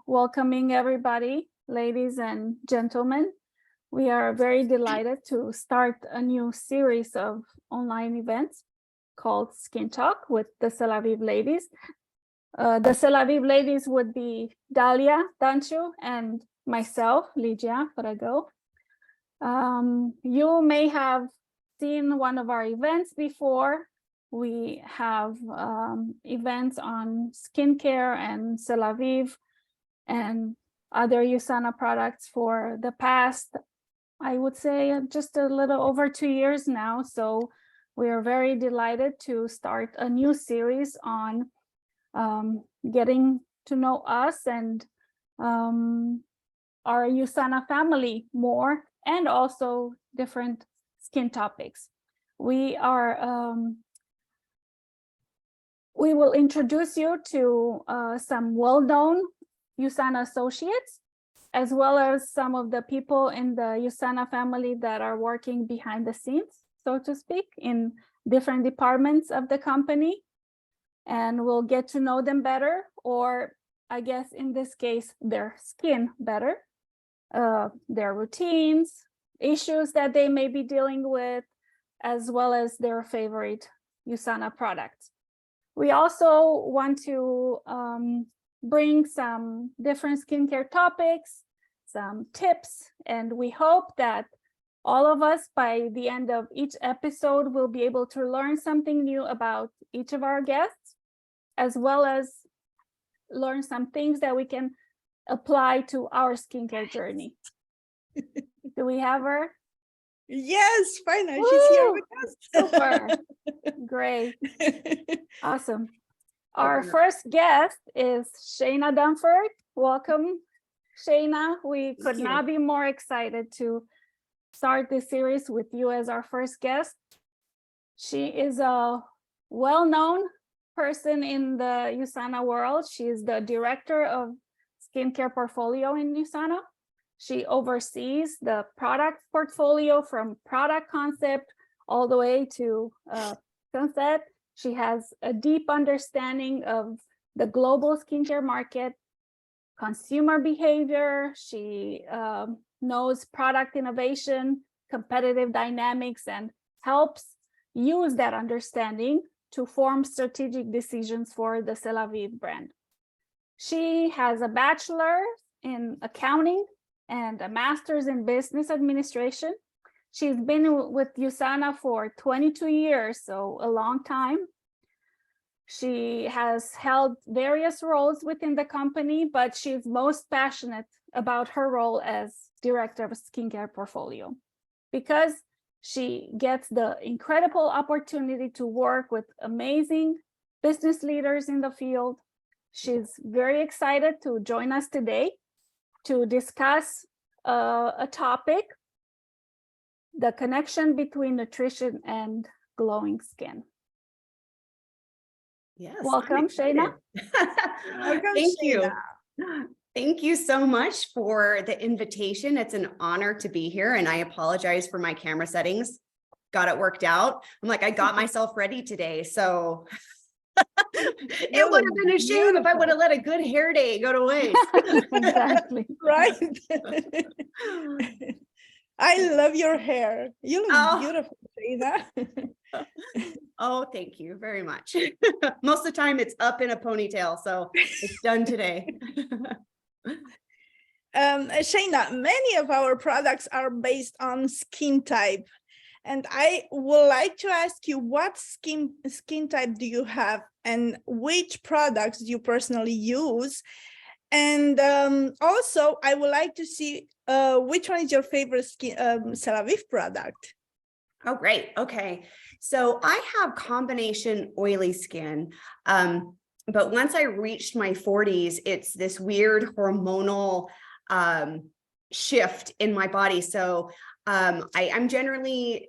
welcoming everybody, ladies and gentlemen. We are very delighted to start a new series of online events called Skin Talk with the Tel Aviv ladies. The Tel Aviv ladies would be Dalia Danchu and myself, Ligia Farago. You may have seen one of our events before. We have events on skincare and Tel Aviv and other USANA products for the past, I would say, just a little over 2 years now. So we are very delighted to start a new series on getting to know us and our USANA family more, and also different skin topics. We will introduce you to some well-known USANA associates, as well as some of the people in the USANA family that are working behind the scenes, so to speak, in different departments of the company. And we'll get to know them better, or I guess in this case, their skin better, their routines, issues that they may be dealing with, as well as their favorite USANA products. We also want to bring some different skincare topics, some tips, and we hope that all of us by the end of each episode will be able to learn something new about each of our guests, as well as learn some things that we can apply to our skincare journey. Do we have her? Yes, finally, Woo! she's here with us. Super. Great. Awesome. Our first guest is Shayna Dunford. Welcome, Shayna. We could not be more excited to start this series with you as our first guest. She is a well-known person in the USANA world. She is the director of skincare portfolio in USANA. She oversees the product portfolio from product concept all the way to sunset. She has a deep understanding of the global skincare market, consumer behavior. She knows product innovation, competitive dynamics, and helps use that understanding to form strategic decisions for the Tel Aviv brand. She has a bachelor's in accounting and a master's in business administration. She's been with USANA for 22 years, so a long time. She has held various roles within the company, but she's most passionate about her role as director of a skincare portfolio because she gets the incredible opportunity to work with amazing business leaders in the field. She's very excited to join us today to discuss a topic, the connection between nutrition and glowing skin. Yes. Welcome, Shayna. Thank you. Thank you so much for the invitation. It's an honor to be here, and I apologize for my camera settings. Got it worked out. I'm like, I got myself ready today, so it would have been a shame if I would have let a good hair day go to waste. Exactly. Right. I love your hair. You look beautiful, Shayna. Oh, thank you very much. Most of the time it's up in a ponytail, so it's done today. Shayna, many of our products are based on skin type. And I would like to ask you, what skin type do you have and which products do you personally use? And also, I would like to see which one is your favorite Tel Aviv product? Oh, great. Okay. So I have combination oily skin. But once I reached my 40s, it's this weird hormonal shift in my body. So I'm generally,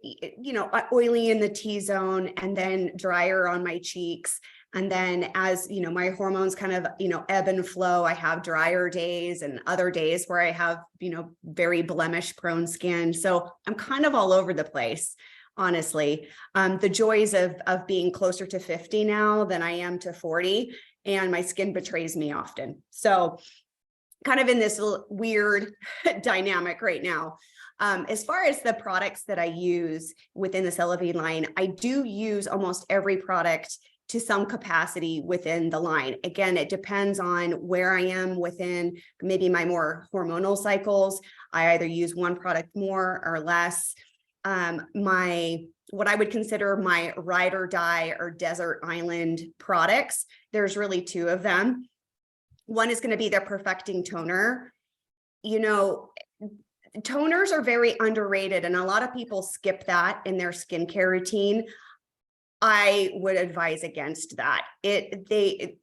oily in the T-zone and then drier on my cheeks. And then as, my hormones kind of, ebb and flow, I have drier days and other days where I have, very blemish prone skin. So I'm kind of all over the place, honestly. The joys of being closer to 50 now than I am to 40, and my skin betrays me often. So kind of in this weird dynamic right now. As far as the products that I use within the Celavine line, I do use almost every product to some capacity within the line. Again, it depends on where I am within maybe my more hormonal cycles. I either use one product more or less. What I would consider my ride or die or desert island products, there's really two of them. One is going to be their perfecting toner. You know, toners are very underrated and a lot of people skip that in their skincare routine. I would advise against that.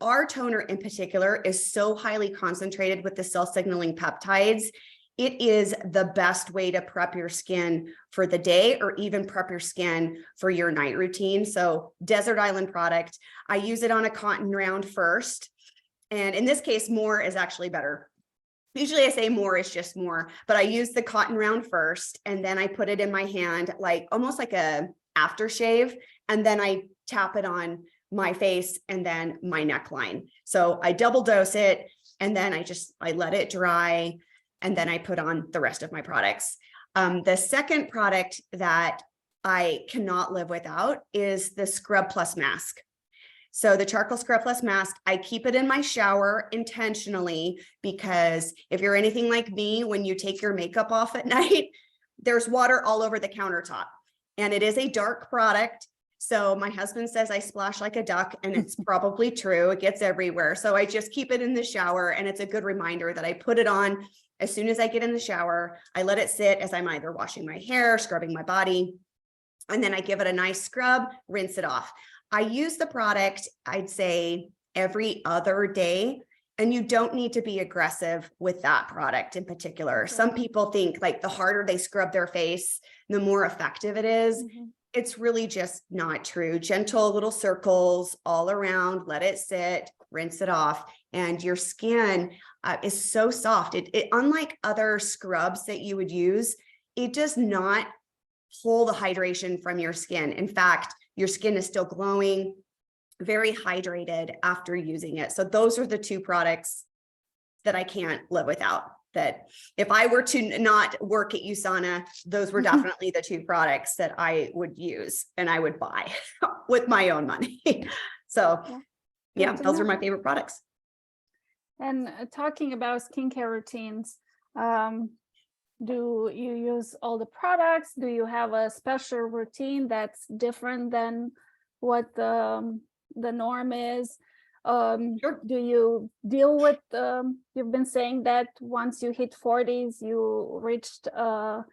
Our toner in particular is so highly concentrated with the cell signaling peptides. It is the best way to prep your skin for the day or even prep your skin for your night routine. So Desert Island product, I use it on a cotton round first. And in this case, more is actually better. Usually I say more is just more, but I use the cotton round first, and then I put it in my hand, like almost like a aftershave. And then I tap it on my face and then my neckline. So I double dose it, and then I let it dry, and then I put on the rest of my products. The second product that I cannot live without is the Scrub Plus mask. So the Charcoal Scrub Plus mask, I keep it in my shower intentionally, because if you're anything like me, when you take your makeup off at night, there's water all over the countertop, and it is a dark product. So my husband says I splash like a duck, and it's probably true. It gets everywhere. So I just keep it in the shower, and it's a good reminder that I put it on as soon as I get in the shower. I let it sit as I'm either washing my hair, scrubbing my body, and then I give it a nice scrub, rinse it off. I use the product, I'd say, every other day, and you don't need to be aggressive with that product in particular. Okay. Some people think like the harder they scrub their face, the more effective it is. Mhm. It's really just not true. Gentle little circles all around, let it sit, rinse it off, and your skin is so soft. It unlike other scrubs that you would use, it does not pull the hydration from your skin. In fact, your skin is still glowing, very hydrated after using it. So those are the two products that I can't live without. That if I were to not work at USANA, those were definitely the two products that I would use and I would buy with my own money. So yeah, those are my favorite products. And talking about skincare routines, do you use all the products? Do you have a special routine that's different than what the norm is? Sure. Do you deal with, you've been saying that once you hit 40s, you reached a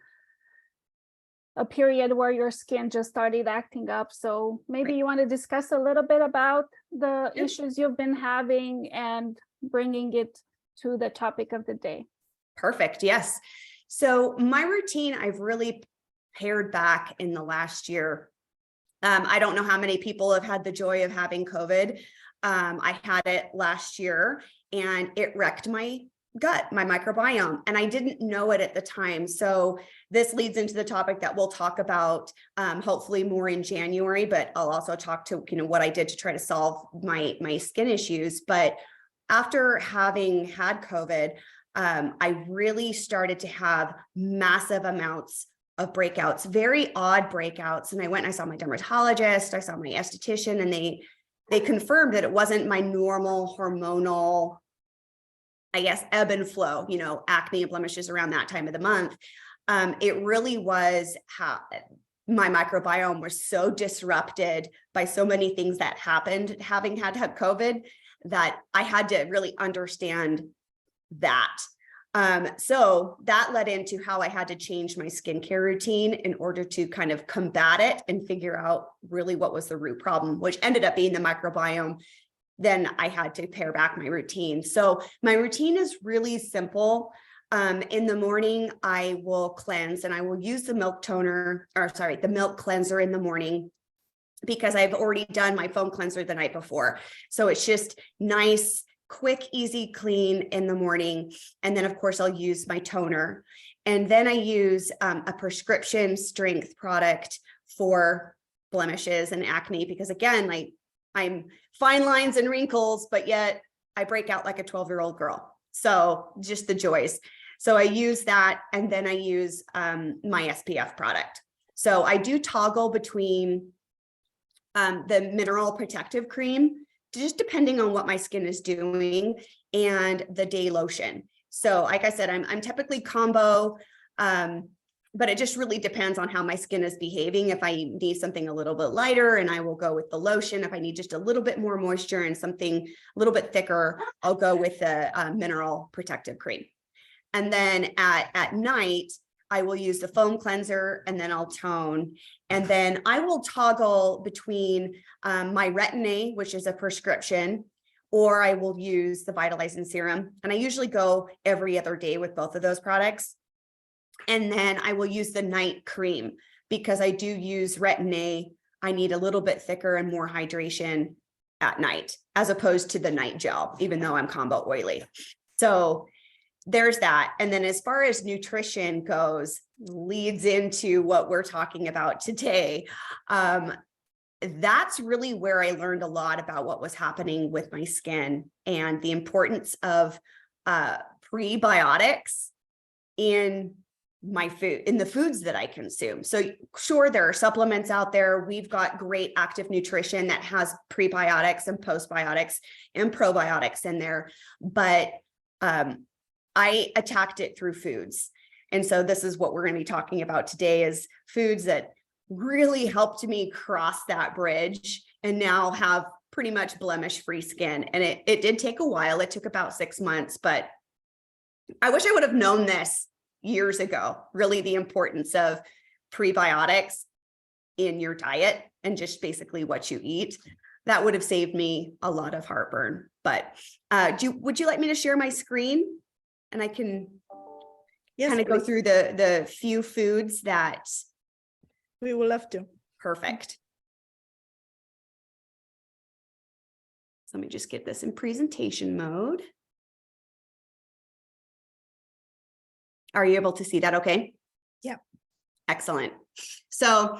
period where your skin just started acting up. So maybe you want to discuss a little bit about the issues you've been having and bringing it to the topic of the day. Perfect. Yes. So my routine, I've really pared back in the last year. I don't know how many people have had the joy of having COVID. I had it last year, and it wrecked my gut, my microbiome, and I didn't know it at the time. So this leads into the topic that we'll talk about hopefully more in January, but I'll also talk to, what I did to try to solve my skin issues. But after having had COVID, I really started to have massive amounts of breakouts, very odd breakouts. And I went and I saw my dermatologist, I saw my esthetician, and they confirmed that it wasn't my normal hormonal, I guess, ebb and flow, acne and blemishes around that time of the month. It really was how my microbiome was so disrupted by so many things that happened having had COVID, that I had to really understand that. So that led into how I had to change my skincare routine in order to kind of combat it and figure out really what was the root problem, which ended up being the microbiome. Then I had to pare back my routine. So my routine is really simple. In the morning, I will cleanse, and I will use the milk cleanser in the morning, because I've already done my foam cleanser the night before. So it's just nice, quick, easy, clean in the morning. And then of course I'll use my toner. And then I use a prescription strength product for blemishes and acne, because again, like I'm fine lines and wrinkles, but yet I break out like a 12-year-old girl. So just the joys. So I use that, and then I use my SPF product. So I do toggle between the mineral protective cream, just depending on what my skin is doing, and the day lotion. So like I said, I'm typically combo, but it just really depends on how my skin is behaving. If I need something a little bit lighter, and I will go with the lotion. If I need just a little bit more moisture and something a little bit thicker, I'll go with the mineral protective cream. And then at night, I will use the foam cleanser, and then I'll tone. And then I will toggle between my Retin-A, which is a prescription, or I will use the vitalizing serum. And I usually go every other day with both of those products. And then I will use the night cream, because I do use Retin-A. I need a little bit thicker and more hydration at night, as opposed to the night gel, even though I'm combo oily. So there's that. And then as far as nutrition goes, leads into what we're talking about today. That's really where I learned a lot about what was happening with my skin and the importance of prebiotics in my food, in the foods that I consume. So sure, there are supplements out there. We've got great active nutrition that has prebiotics and postbiotics and probiotics in there, but I attacked it through foods. And so this is what we're going to be talking about today, is foods that really helped me cross that bridge and now have pretty much blemish-free skin. And it did take a while. It took about 6 months, but I wish I would have known this years ago, really the importance of prebiotics in your diet and just basically what you eat. That would have saved me a lot of heartburn. But would you like me to share my screen? And I can kind of go through the few foods that we would love to. Perfect. So let me just get this in presentation mode. Are you able to see that okay? Yeah. Excellent. So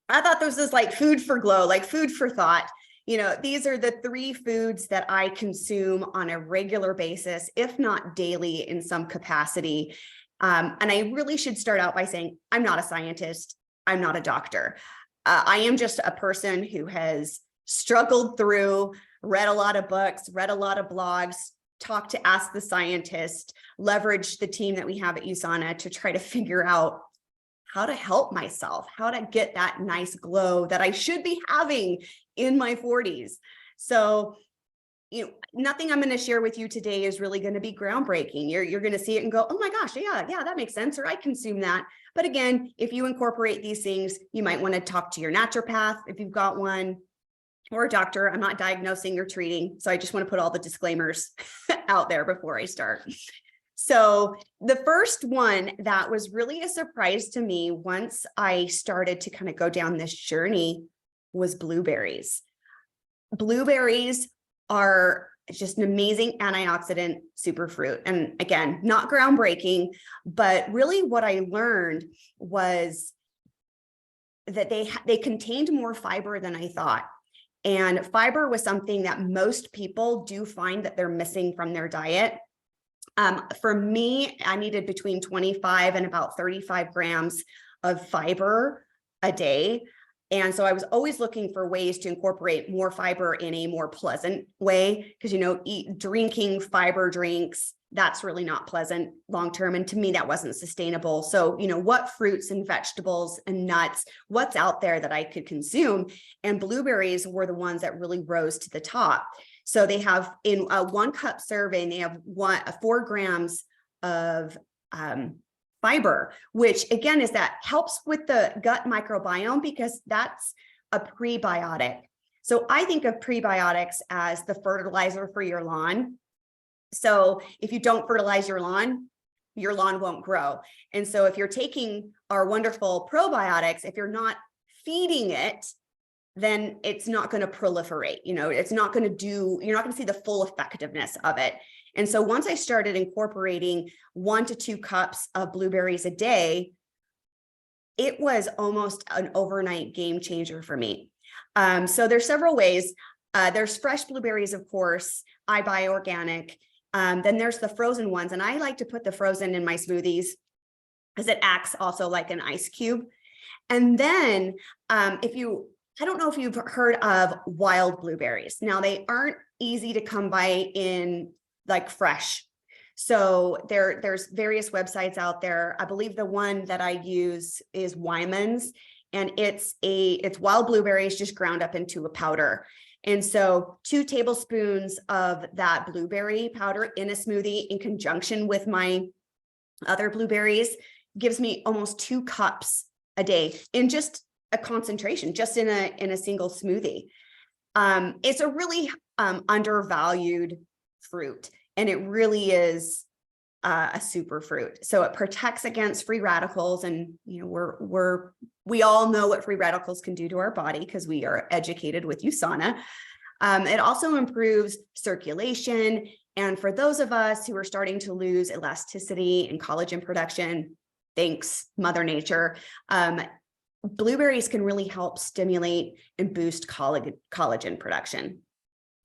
I thought this was like food for glow, like food for thought. You know, these are the 3 foods that I consume on a regular basis, if not daily in some capacity. And I really should start out by saying, I'm not a scientist. I'm not a doctor. I am just a person who has struggled through, read a lot of books, read a lot of blogs, talked to Ask the Scientist, leveraged the team that we have at USANA to try to figure out how to help myself, how to get that nice glow that I should be having in my 40s. So, you know, nothing I'm going to share with you today is really going to be groundbreaking. You're going to see it and go, oh my gosh, yeah, that makes sense, or I consume that. But again, if you incorporate these things, you might want to talk to your naturopath if you've got one, or a doctor. I'm not diagnosing or treating, so I just want to put all the disclaimers out there before I start. So the first one that was really a surprise to me once I started to kind of go down this journey was blueberries. Blueberries are just an amazing antioxidant superfruit. And again, not groundbreaking, but really what I learned was that they contained more fiber than I thought. And fiber was something that most people do find that they're missing from their diet. For me, I needed between 25 and about 35 grams of fiber a day. And so I was always looking for ways to incorporate more fiber in a more pleasant way, because, you know, drinking fiber drinks, that's really not pleasant long-term. And to me, that wasn't sustainable. So, you know, what fruits and vegetables and nuts, what's out there that I could consume? And blueberries were the ones that really rose to the top. So they have, in a 1 cup serving, they have 4 grams of fiber, which again is that helps with the gut microbiome, because that's a prebiotic. So I think of prebiotics as the fertilizer for your lawn. So if you don't fertilize your lawn won't grow. And so if you're taking our wonderful probiotics, if you're not feeding it, then it's not going to proliferate. You know, it's not going to you're not going to see the full effectiveness of it. And so once I started incorporating 1 to 2 cups of blueberries a day, it was almost an overnight game changer for me. So there's several ways. There's fresh blueberries, of course. I buy organic. Then there's the frozen ones. And I like to put the frozen in my smoothies because it acts also like an ice cube. And then I don't know if you've heard of wild blueberries. Now they aren't easy to come by in like fresh. So there's various websites out there. I believe the one that I use is Wyman's, and it's wild blueberries just ground up into a powder. And so 2 tablespoons of that blueberry powder in a smoothie in conjunction with my other blueberries gives me almost 2 cups a day in just a concentration, just in a single smoothie. It's a really undervalued fruit, and it really is a super fruit. So it protects against free radicals, and you know we all know what free radicals can do to our body because we are educated with USANA. It also improves circulation, and for those of us who are starting to lose elasticity and collagen production, thanks Mother Nature, blueberries can really help stimulate and boost collagen production.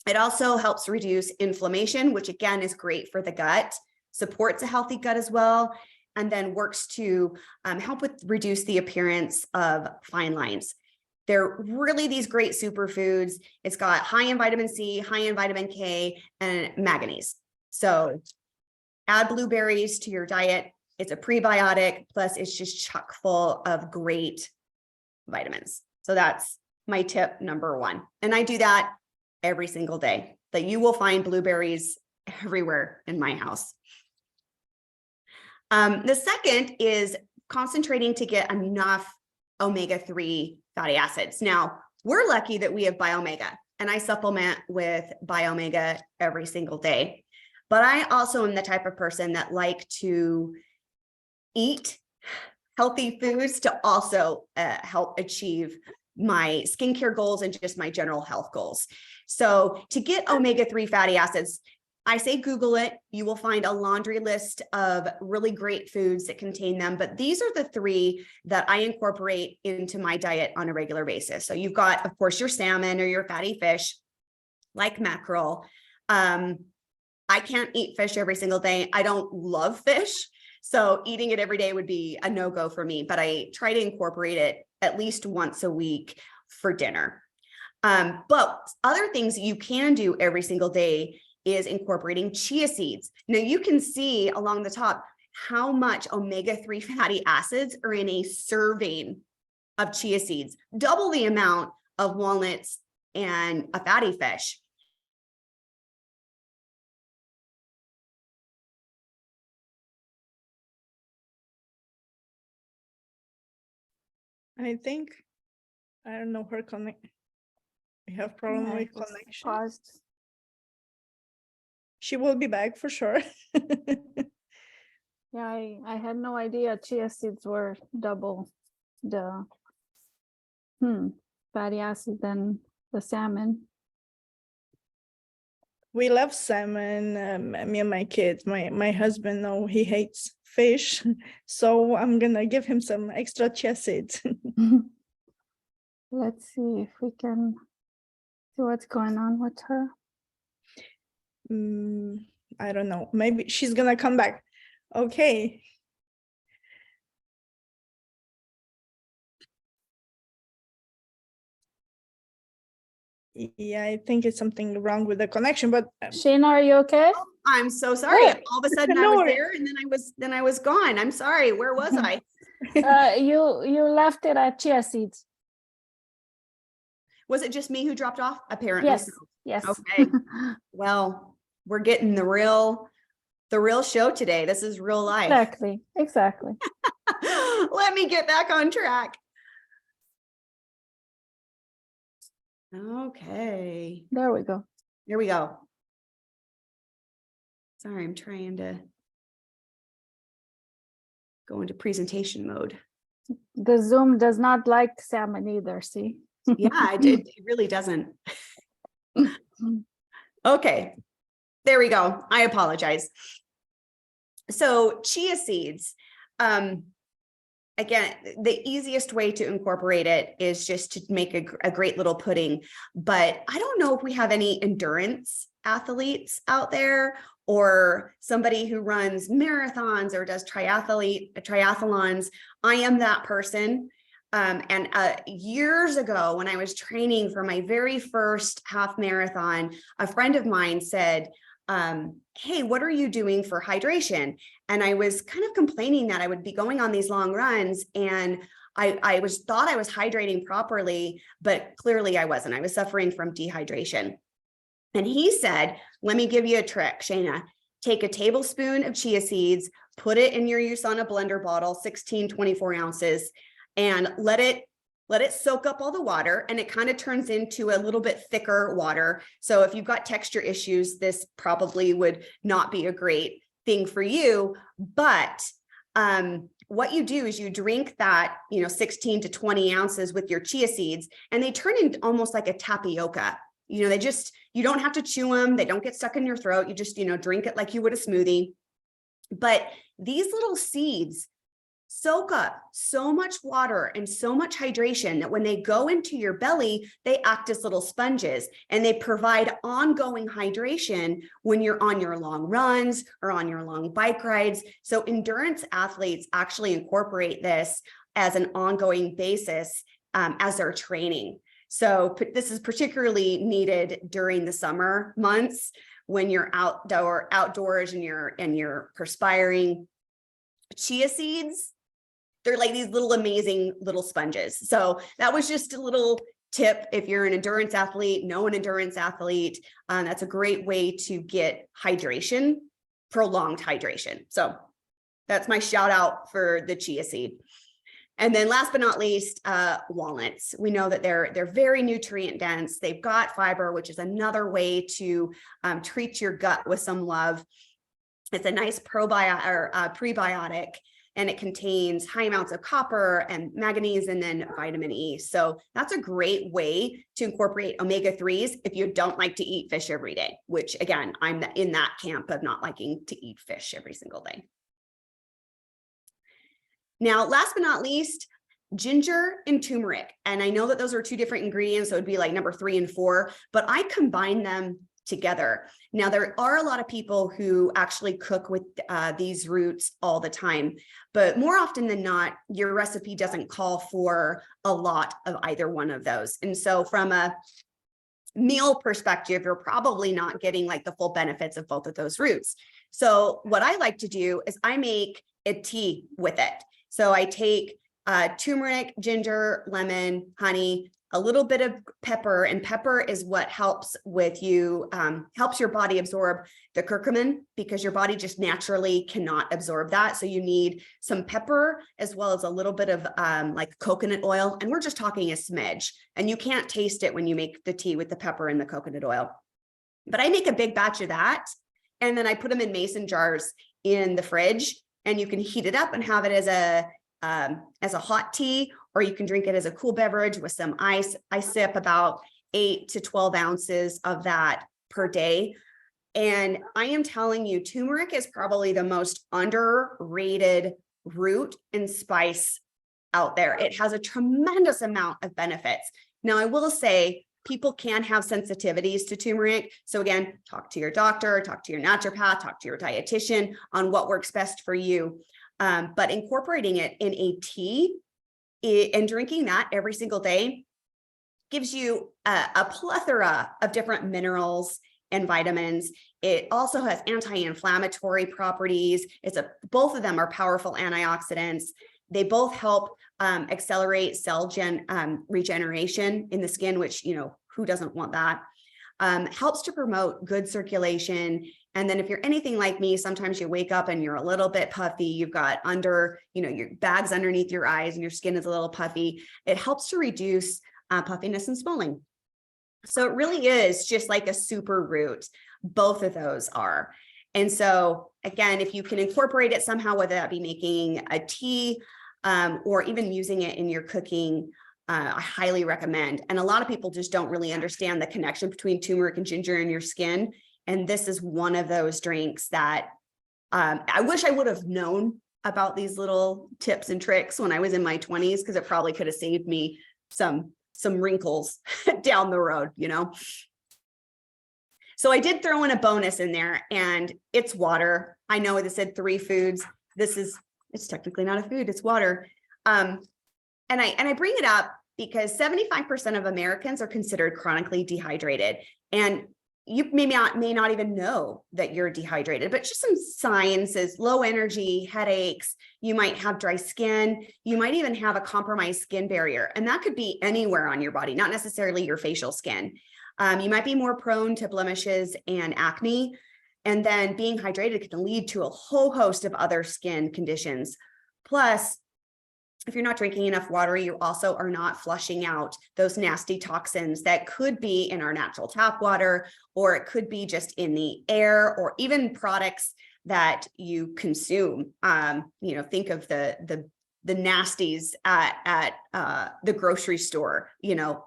It also helps reduce inflammation, which again is great for the gut, supports a healthy gut as well, and then works to help with reduce the appearance of fine lines. They're really these great superfoods. It's got high in vitamin C, high in vitamin K, and manganese. So add blueberries to your diet. It's a prebiotic, plus it's just chock full of great vitamins. So that's my tip number 1. And I do that every single day. That you will find blueberries everywhere in my house. The second is concentrating to get enough omega-3 fatty acids. Now, we're lucky that we have Biomega, and I supplement with Biomega every single day. But I also am the type of person that like to eat healthy foods to also help achieve my skincare goals and just my general health goals. So to get omega-3 fatty acids, I say Google it. You will find a laundry list of really great foods that contain them. But these are the 3 that I incorporate into my diet on a regular basis. So you've got, of course, your salmon or your fatty fish, like mackerel. I can't eat fish every single day. I don't love fish. So eating it every day would be a no-go for me, but I try to incorporate it at least once a week for dinner. But other things you can do every single day is incorporating chia seeds. Now you can see along the top how much omega-3 fatty acids are in a serving of chia seeds, double the amount of walnuts and a fatty fish. I don't know her connect. We have problem Yeah, with it's connection. paused. She will be back for sure. Yeah, I had no idea chia seeds were double the fatty acid than the salmon. We love salmon, me and my kids. My husband, no, he hates fish. So I'm gonna give him some extra chia seeds. Let's see if we can see what's going on with her. I don't know. Maybe she's gonna come back. Okay. Yeah, I think it's something wrong with the connection, but Shayna, are you okay? I'm so sorry. Oh, All of a sudden I no was worries. there, and then I was gone. I'm sorry. Where was I? You left it at chia seeds. Was it just me who dropped off? Apparently. Yes. So. Yes. Okay. Well, we're getting the real show today. This is real life. Exactly. Let me get back on track. Okay. There we go. Here we go. Sorry, I'm trying to go into presentation mode. The Zoom does not like salmon either, see? Yeah, it really doesn't. Okay, there we go. I apologize. So chia seeds, again, the easiest way to incorporate it is just to make a great little pudding. But I don't know if we have any endurance athletes out there, or somebody who runs marathons or does triathlons. I am that person. And years ago, when I was training for my very first half marathon, a friend of mine said, hey, what are you doing for hydration? And I was kind of complaining that I would be going on these long runs and I thought I was hydrating properly, but clearly I wasn't. I was suffering from dehydration. And he said, let me give you a trick, Shayna. Take a tablespoon of chia seeds, put it in your USANA blender bottle, 16, 24 ounces, and let it soak up all the water, and it kind of turns into a little bit thicker water. So if you've got texture issues, this probably would not be a great thing for you. But what you do is you drink that, 16 to 20 ounces with your chia seeds, and they turn into almost like a tapioca. You don't have to chew them. They don't get stuck in your throat. You just, drink it like you would a smoothie. But these little seeds soak up so much water and so much hydration that when they go into your belly, they act as little sponges, and they provide ongoing hydration when you're on your long runs or on your long bike rides. So endurance athletes actually incorporate this as an ongoing basis as they're training. So this is particularly needed during the summer months when you're outdoors and you're perspiring. Chia seeds, they're like these little amazing little sponges. So that was just a little tip. If you're an endurance athlete, know an endurance athlete, that's a great way to get hydration, prolonged hydration. So that's my shout out for the chia seed. And then last but not least, walnuts. We know that they're very nutrient dense. They've got fiber, which is another way to treat your gut with some love. It's a nice prebiotic, and it contains high amounts of copper and manganese and then vitamin E. So that's a great way to incorporate omega-3s if you don't like to eat fish every day, which again, I'm in that camp of not liking to eat fish every single day. Now, last but not least, ginger and turmeric. And I know that those are two different ingredients, so it would be like number 3 and 4, but I combine them together. Now, there are a lot of people who actually cook with these roots all the time, but more often than not, your recipe doesn't call for a lot of either one of those. And so from a meal perspective, you're probably not getting like the full benefits of both of those roots. So what I like to do is I make a tea with it. So I take turmeric, ginger, lemon, honey, a little bit of pepper, and pepper is what helps with you, helps your body absorb the curcumin, because your body just naturally cannot absorb that. So you need some pepper as well as a little bit of like coconut oil. And we're just talking a smidge, and you can't taste it when you make the tea with the pepper and the coconut oil. But I make a big batch of that, and then I put them in mason jars in the fridge, and you can heat it up and have it as a hot tea, or you can drink it as a cool beverage with some ice. I sip about 8 to 12 ounces of that per day. And I am telling you, turmeric is probably the most underrated root and spice out there. It has a tremendous amount of benefits. Now, I will say people can have sensitivities to turmeric. So again, talk to your doctor, talk to your naturopath, talk to your dietitian on what works best for you. But incorporating it in a tea and drinking that every single day gives you a plethora of different minerals and vitamins. It also has anti-inflammatory properties. Both of them are powerful antioxidants. They both help accelerate cell regeneration in the skin, which, who doesn't want that? Helps to promote good circulation. And then if you're anything like me, sometimes you wake up and you're a little bit puffy. You've got your bags underneath your eyes and your skin is a little puffy. It helps to reduce puffiness and swelling. So it really is just like a super root. Both of those are. And so again, if you can incorporate it somehow, whether that be making a tea or even using it in your cooking, I highly recommend. And a lot of people just don't really understand the connection between turmeric and ginger in your skin. And this is one of those drinks that I wish I would have known about these little tips and tricks when I was in my 20s, because it probably could have saved me some wrinkles down the road, So I did throw in a bonus in there, and it's water. I know this said 3 foods. It's technically not a food, it's water. And I bring it up because 75% of Americans are considered chronically dehydrated. And you may not even know that you're dehydrated, but just some signs is low energy, headaches, you might have dry skin, you might even have a compromised skin barrier. And that could be anywhere on your body, not necessarily your facial skin. You might be more prone to blemishes and acne. And then being hydrated can lead to a whole host of other skin conditions. Plus, if you're not drinking enough water, you also are not flushing out those nasty toxins that could be in our natural tap water, or it could be just in the air, or even products that you consume. Think of the nasties at the grocery store.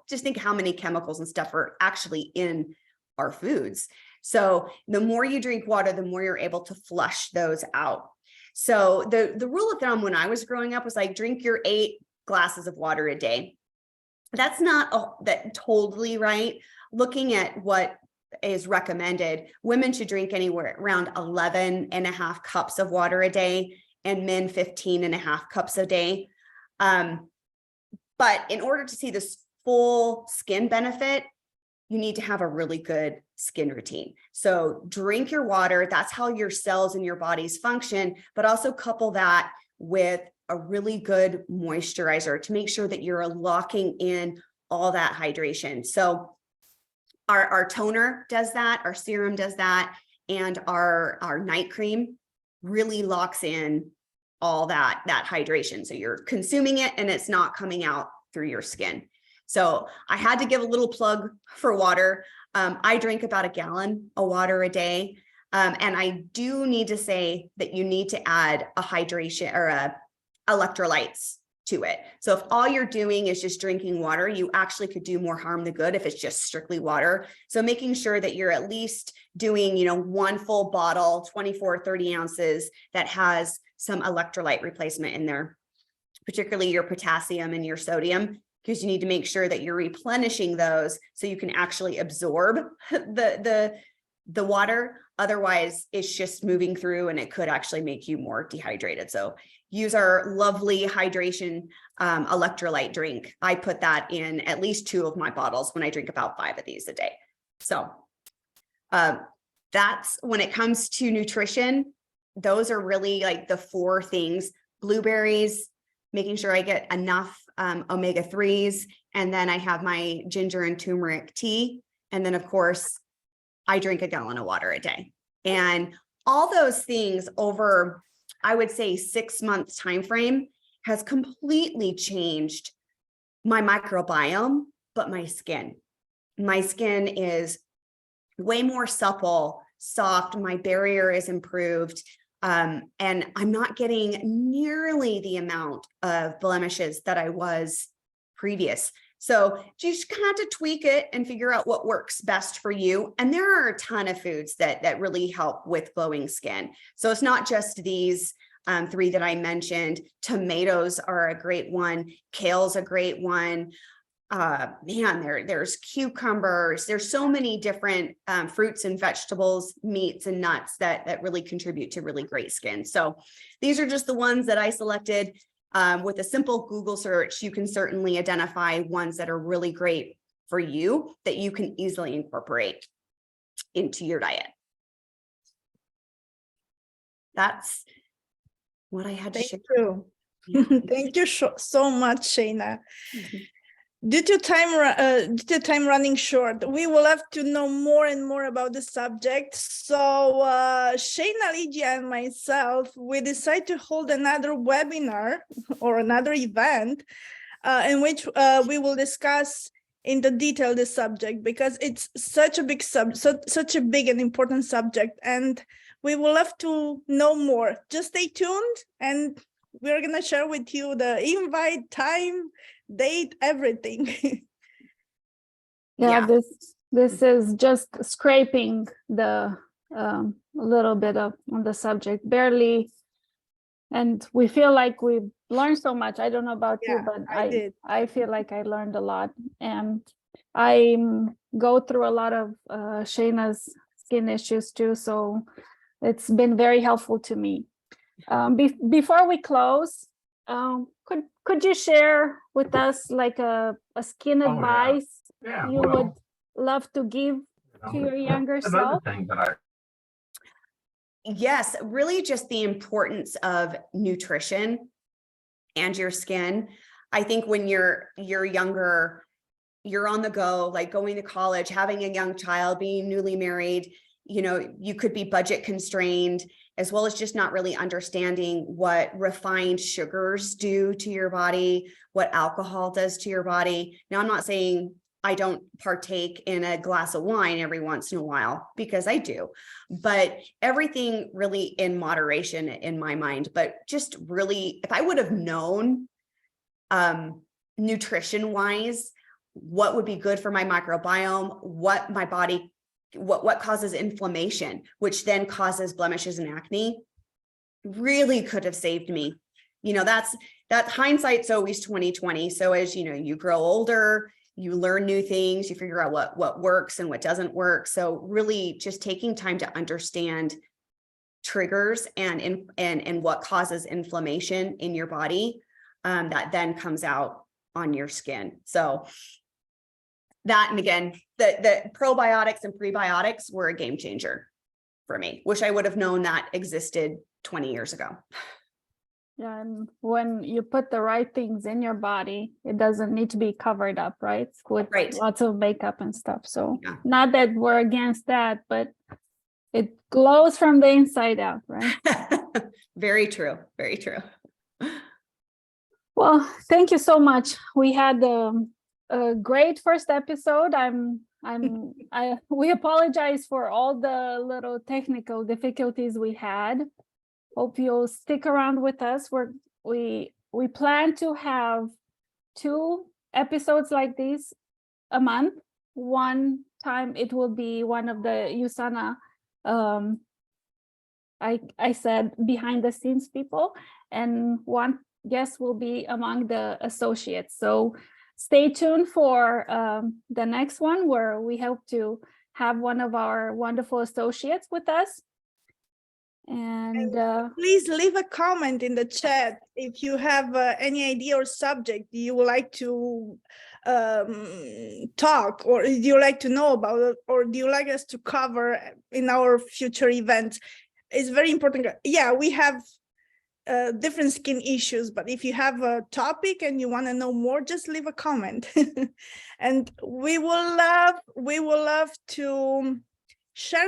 Just think how many chemicals and stuff are actually in our foods. So the more you drink water, the more you're able to flush those out. So the rule of thumb when I was growing up was like, drink your 8 glasses of water a day. That's not that totally right. Looking at what is recommended, women should drink anywhere around 11.5 cups of water a day, and men 15.5 cups a day. But in order to see this full skin benefit, you need to have a really good skin routine. So drink your water. That's how your cells in your bodies function, but also couple that with a really good moisturizer to make sure that you're locking in all that hydration. So our toner does that, our serum does that, and our night cream really locks in all that hydration. So you're consuming it and it's not coming out through your skin. So I had to give a little plug for water. I drink about 1 gallon of water a day. And I do need to say that you need to add a hydration or electrolytes to it. So if all you're doing is just drinking water, you actually could do more harm than good if it's just strictly water. So making sure that you're at least doing, 1 full bottle, 24, 30 ounces that has some electrolyte replacement in there, particularly your potassium and your sodium, because you need to make sure that you're replenishing those so you can actually absorb the water. Otherwise, it's just moving through and it could actually make you more dehydrated. So use our lovely hydration electrolyte drink. I put that in at least 2 of my bottles when I drink about 5 of these a day. So that's when it comes to nutrition. Those are really like the 4 things: blueberries, making sure I get enough omega-3s. And then I have my ginger and turmeric tea. And then of course, I drink 1 gallon of water a day. And all those things over, I would say 6 months time frame, has completely changed my microbiome, but my skin. My skin is way more supple, soft. My barrier is improved. And I'm not getting nearly the amount of blemishes that I was previous. So you just kind of have to tweak it and figure out what works best for you. And there are a ton of foods that really help with glowing skin. So it's not just these 3 that I mentioned. Tomatoes are a great one. Kale's a great one. There's cucumbers. There's so many different fruits and vegetables, meats and nuts that really contribute to really great skin. So these are just the ones that I selected. With a simple Google search, you can certainly identify ones that are really great for you that you can easily incorporate into your diet. That's what I had to share. Thank you. Thank you so much, Shayna. Mm-hmm. Due to time running short, we will have to know more and more about the subject. So Shayna, Lydia, and myself, we decide to hold another webinar or another event in which we will discuss in the detail this subject, because it's such a big such a big and important subject, and we will have to know more. Just stay tuned, and we're gonna share with you the invite, time, date, everything. Yeah, this is just scraping the a little bit of on the subject, barely, and we feel like we've learned so much. I don't know about you, but I feel like I learned a lot, and I go through a lot of Shayna's skin issues too. So it's been very helpful to me. Before we close, could you share with us like a skin advice you would love to give to your younger self? Yes, really just the importance of nutrition and your skin. I think when you're younger, you're on the go, like going to college, having a young child, being newly married, you know, you could be budget constrained, as well as just not really understanding what refined sugars do to your body, what alcohol does to your body. Now, I'm not saying I don't partake in a glass of wine every once in a while, because I do, but everything really in moderation in my mind. But just really, if I would have known nutrition wise, what would be good for my microbiome, what my body, what causes inflammation, which then causes blemishes and acne, really could have saved me. You know, that hindsight's always 2020. So as you know, you grow older, you learn new things, you figure out what works and what doesn't work. So really just taking time to understand triggers and what causes inflammation in your body, that then comes out on your skin. So that, and again, the probiotics and prebiotics were a game changer for me. Wish I would have known that existed 20 years ago. Yeah, and when you put the right things in your body, it doesn't need to be covered up, right? With lots of makeup and stuff. So not that we're against that, but it glows from the inside out, right? Very true. Very true. Well, thank you so much. We had a great first episode. We apologize for all the little technical difficulties we had. Hope you'll stick around with us. We plan to have 2 episodes like these a month. One time it will be one of the USANA, I said behind the scenes people, and one guest will be among the associates. So stay tuned for the next one, where we hope to have one of our wonderful associates with us. And please leave a comment in the chat if you have any idea or subject you would like to talk, or do you like to know about it, or do you like us to cover in our future events. It's very important. Yeah, we have different skin issues, but if you have a topic and you want to know more, just leave a comment. And we will love to share